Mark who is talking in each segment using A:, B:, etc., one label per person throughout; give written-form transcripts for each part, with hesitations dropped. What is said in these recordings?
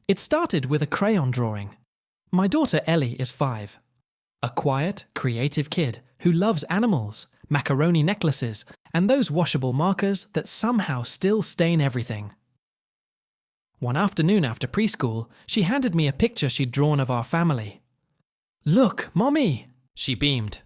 A: It started with a crayon drawing. My daughter Ellie is 5. A quiet, creative kid who loves animals, macaroni necklaces, and those washable markers that somehow still stain everything. One afternoon after preschool, she handed me a picture she'd drawn of our family. "Look, Mommy!" she beamed.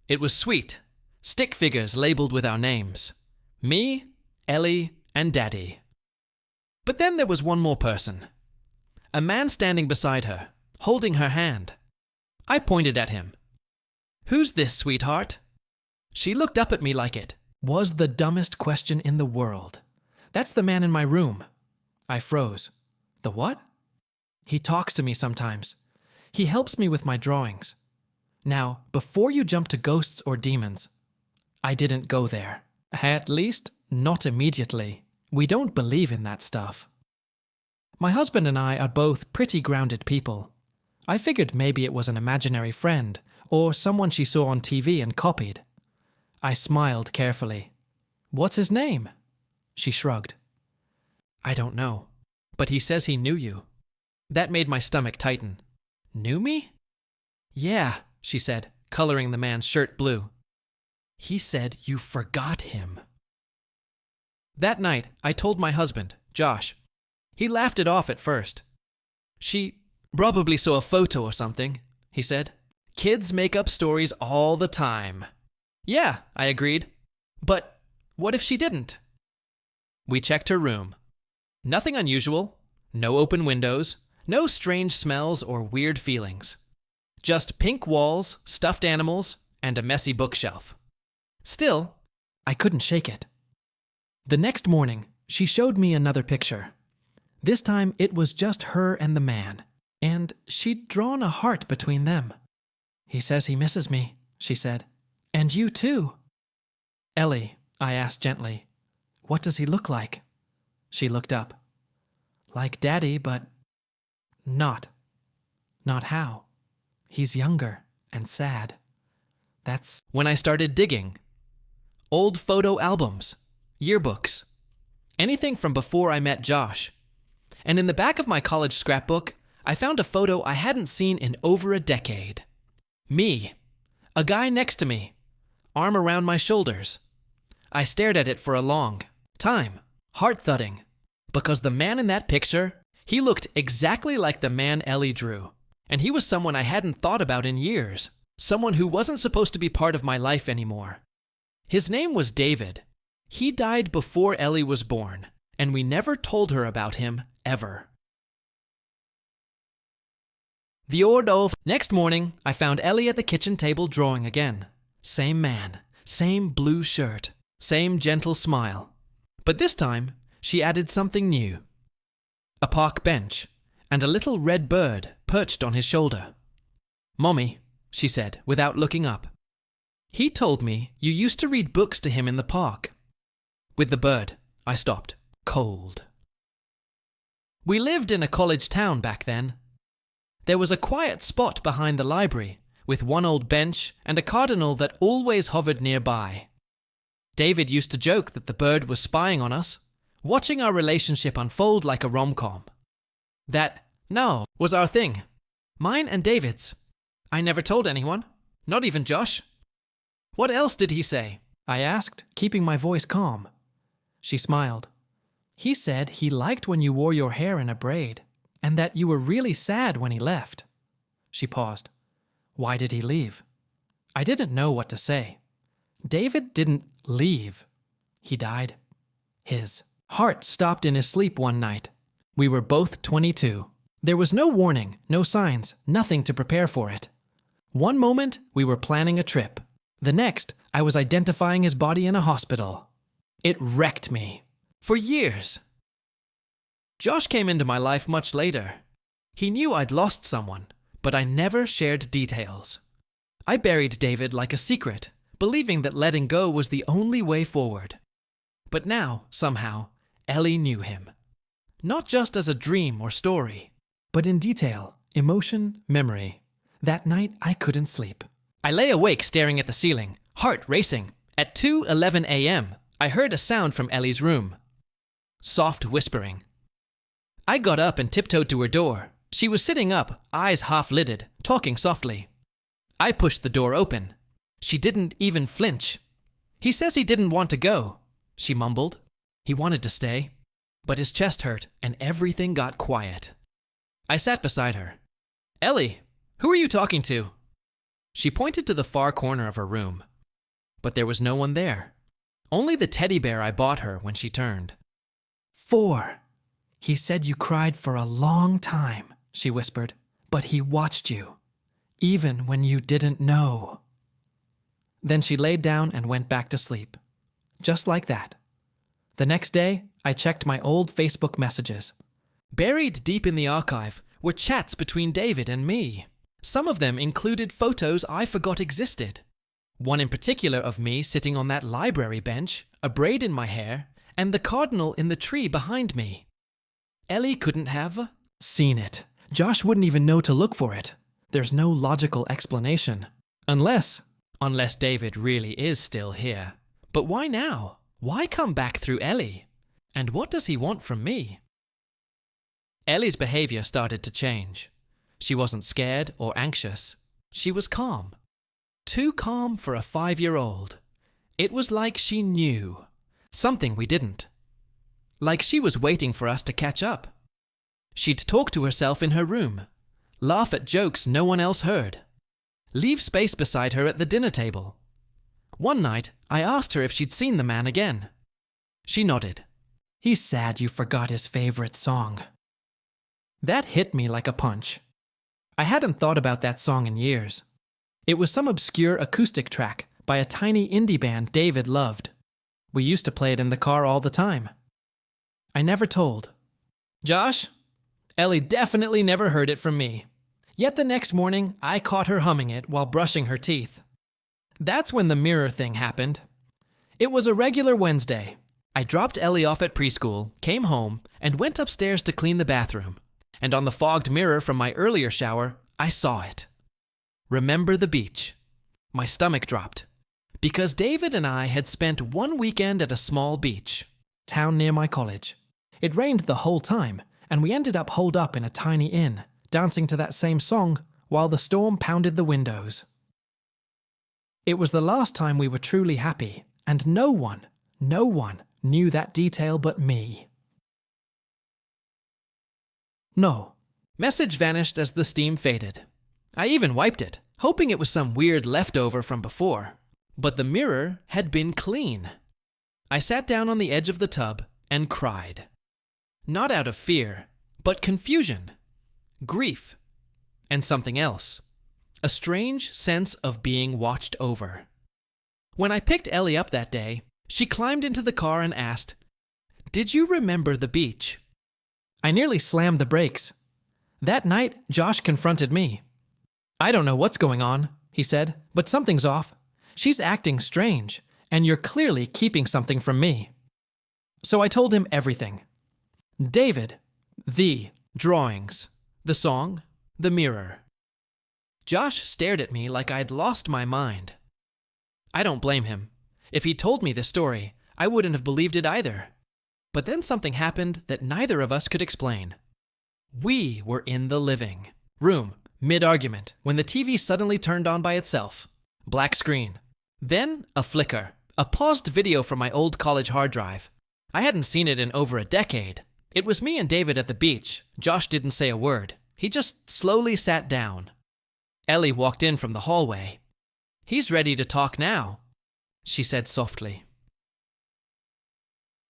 A: It was sweet. Stick figures labeled with our names. Me, Ellie, and Daddy. But then there was one more person. A man standing beside her, holding her hand. I pointed at him. "Who's this, sweetheart?" She looked up at me like it was the dumbest question in the world. "That's the man in my room." I froze. "The what?" "He talks to me sometimes. He helps me with my drawings. Now, before you jump to ghosts or demons, I didn't go there. At least, not immediately. We don't believe in that stuff. My husband and I are both pretty grounded people. I figured maybe it was an imaginary friend, or someone she saw on TV and copied. I smiled carefully. "What's his name?" She shrugged. "I don't know, but he says he knew you." That made my stomach tighten. "Knew me?" "Yeah," she said, coloring the man's shirt blue. "He said you forgot him." That night, I told my husband, Josh. He laughed it off at first. "She probably saw a photo or something," he said. "Kids make up stories all the time." "Yeah," I agreed. "But what if she didn't?" We checked her room. Nothing unusual. No open windows. No strange smells or weird feelings. Just pink walls, stuffed animals, and a messy bookshelf. Still, I couldn't shake it. The next morning, she showed me another picture. This time it was just her and the man, and she'd drawn a heart between them. "He says he misses me," she said. "And you too." "Ellie," I asked gently, "what does he look like?" She looked up. "Like Daddy, but not. Not how? He's younger and sad." That's when I started digging. Old photo albums, yearbooks, anything from before I met Josh. And in the back of my college scrapbook, I found a photo I hadn't seen in over a decade. Me. A guy next to me. Arm around my shoulders. I stared at it for a long time, heart thudding, because the man in that picture, he looked exactly like the man Ellie drew. And he was someone I hadn't thought about in years. Someone who wasn't supposed to be part of my life anymore. His name was David. He died before Ellie was born, and we never told her about him, ever. The Ordov. Next morning, I found Ellie at the kitchen table drawing again. Same man, same blue shirt, same gentle smile. But this time, she added something new. A park bench, and a little red bird perched on his shoulder. "Mommy," she said, without looking up. "He told me you used to read books to him in the park." With the bird, I stopped, cold. We lived in a college town back then. There was a quiet spot behind the library, with one old bench and a cardinal that always hovered nearby. David used to joke that the bird was spying on us, watching our relationship unfold like a rom-com. That, no, was our thing. Mine and David's. I never told anyone, not even Josh. "What else did he say?" I asked, keeping my voice calm. She smiled. "He said he liked when you wore your hair in a braid, and that you were really sad when he left." She paused. "Why did he leave?" I didn't know what to say. David didn't leave. He died. His heart stopped in his sleep one night. We were both 22. There was no warning, no signs, nothing to prepare for it. One moment, we were planning a trip. The next, I was identifying his body in a hospital. It wrecked me. For years. Josh came into my life much later. He knew I'd lost someone, but I never shared details. I buried David like a secret, believing that letting go was the only way forward. But now, somehow, Ellie knew him. Not just as a dream or story, but in detail, emotion, memory. That night, I couldn't sleep. I lay awake staring at the ceiling, heart racing. At 2:11 a.m., I heard a sound from Ellie's room. Soft whispering. I got up and tiptoed to her door. She was sitting up, eyes half-lidded, talking softly. I pushed the door open. She didn't even flinch. "He says he didn't want to go," she mumbled. He wanted to stay, but his chest hurt and everything got quiet. I sat beside her. "Ellie, who are you talking to?" She pointed to the far corner of her room, but there was no one there. Only the teddy bear I bought her when she turned. "4. He said you cried for a long time," she whispered, "but he watched you, even when you didn't know." Then she laid down and went back to sleep. Just like that. The next day, I checked my old Facebook messages. Buried deep in the archive were chats between David and me. Some of them included photos I forgot existed. One in particular of me sitting on that library bench, a braid in my hair, and the cardinal in the tree behind me. Ellie couldn't have seen it. Josh wouldn't even know to look for it. There's no logical explanation. Unless David really is still here. But why now? Why come back through Ellie? And what does he want from me? Ellie's behavior started to change. She wasn't scared or anxious. She was calm. Too calm for a 5-year-old. It was like she knew. Something we didn't. Like she was waiting for us to catch up. She'd talk to herself in her room. Laugh at jokes no one else heard. Leave space beside her at the dinner table. One night, I asked her if she'd seen the man again. She nodded. "He's sad you forgot his favorite song." That hit me like a punch. I hadn't thought about that song in years. It was some obscure acoustic track by a tiny indie band David loved. We used to play it in the car all the time. I never told. Josh? Ellie definitely never heard it from me. Yet the next morning, I caught her humming it while brushing her teeth. That's when the mirror thing happened. It was a regular Wednesday. I dropped Ellie off at preschool, came home, and went upstairs to clean the bathroom. And on the fogged mirror from my earlier shower, I saw it. Remember the beach. My stomach dropped. Because David and I had spent one weekend at a small beach, town near my college. It rained the whole time, and we ended up holed up in a tiny inn, dancing to that same song while the storm pounded the windows. It was the last time we were truly happy, and no one knew that detail but me. No. Message vanished as the steam faded. I even wiped it, hoping it was some weird leftover from before. But the mirror had been clean. I sat down on the edge of the tub and cried. Not out of fear, but confusion, grief, and something else. A strange sense of being watched over. When I picked Ellie up that day, she climbed into the car and asked, "Did you remember the beach?" I nearly slammed the brakes. That night, Josh confronted me. "I don't know what's going on," he said, "but something's off. She's acting strange, and you're clearly keeping something from me." So I told him everything. David, the drawings, the song, the mirror. Josh stared at me like I'd lost my mind. I don't blame him. If he'd told me this story, I wouldn't have believed it either. But then something happened that neither of us could explain. We were in the living room, mid-argument, when the TV suddenly turned on by itself. Black screen. Then a flicker, a paused video from my old college hard drive. I hadn't seen it in over a decade. It was me and David at the beach. Josh didn't say a word. He just slowly sat down. Ellie walked in from the hallway. "He's ready to talk now," she said softly.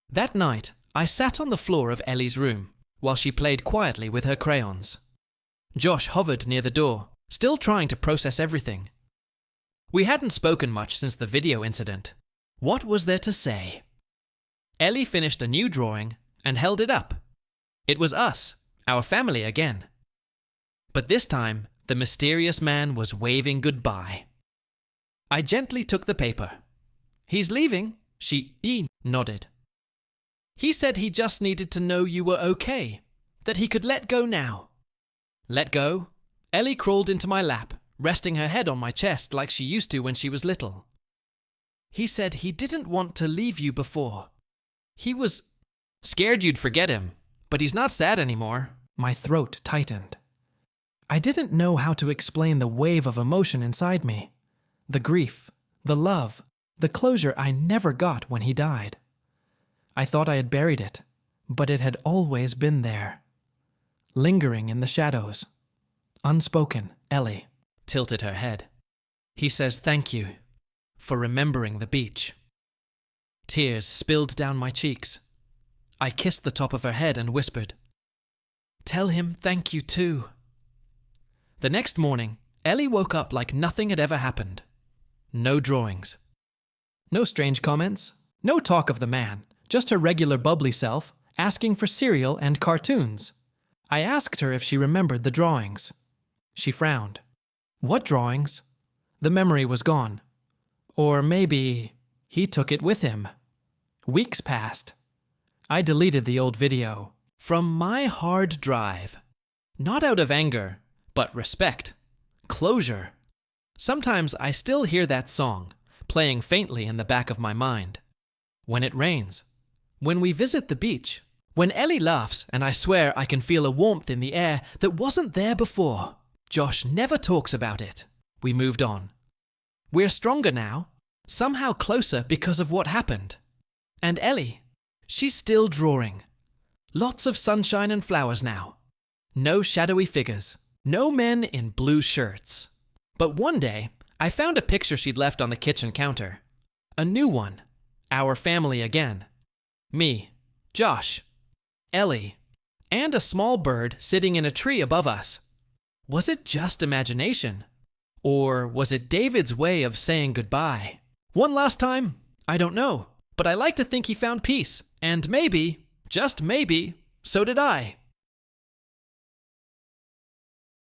A: That night, I sat on the floor of Ellie's room while she played quietly with her crayons. Josh hovered near the door, still trying to process everything. We hadn't spoken much since the video incident. What was there to say? Ellie finished a new drawing and held it up. It was us, our family again. But this time, the mysterious man was waving goodbye. I gently took the paper. "He's leaving," she nodded. "He said he just needed to know you were okay, that he could let go now." Let go? Ellie crawled into my lap, resting her head on my chest like she used to when she was little. "He said he didn't want to leave you before. He was scared you'd forget him, but he's not sad anymore. My throat tightened. I didn't know how to explain the wave of emotion inside me. The grief, the love, the closure I never got when he died. I thought I had buried it, but it had always been there. Lingering in the shadows. Unspoken, Ellie tilted her head. He says thank you for remembering the beach. Tears spilled down my cheeks. I kissed the top of her head and whispered, "Tell him thank you too." The next morning, Ellie woke up like nothing had ever happened. No drawings. No strange comments. No talk of the man. Just her regular bubbly self, asking for cereal and cartoons. I asked her if she remembered the drawings. She frowned. What drawings? The memory was gone. Or maybe he took it with him. Weeks passed. I deleted the old video from my hard drive. Not out of anger, but respect. Closure. Sometimes I still hear that song, playing faintly in the back of my mind. When it rains. When we visit the beach. When Ellie laughs and I swear I can feel a warmth in the air that wasn't there before. Josh never talks about it. We moved on. We're stronger now. Somehow closer because of what happened. And Ellie, she's still drawing. Lots of sunshine and flowers now. No shadowy figures. No men in blue shirts. But one day, I found a picture she'd left on the kitchen counter. A new one. Our family again. Me, Josh, Ellie, and a small bird sitting in a tree above us. Was it just imagination? Or was it David's way of saying goodbye? One last time? I don't know. But I like to think he found peace. And maybe, just maybe, so did I.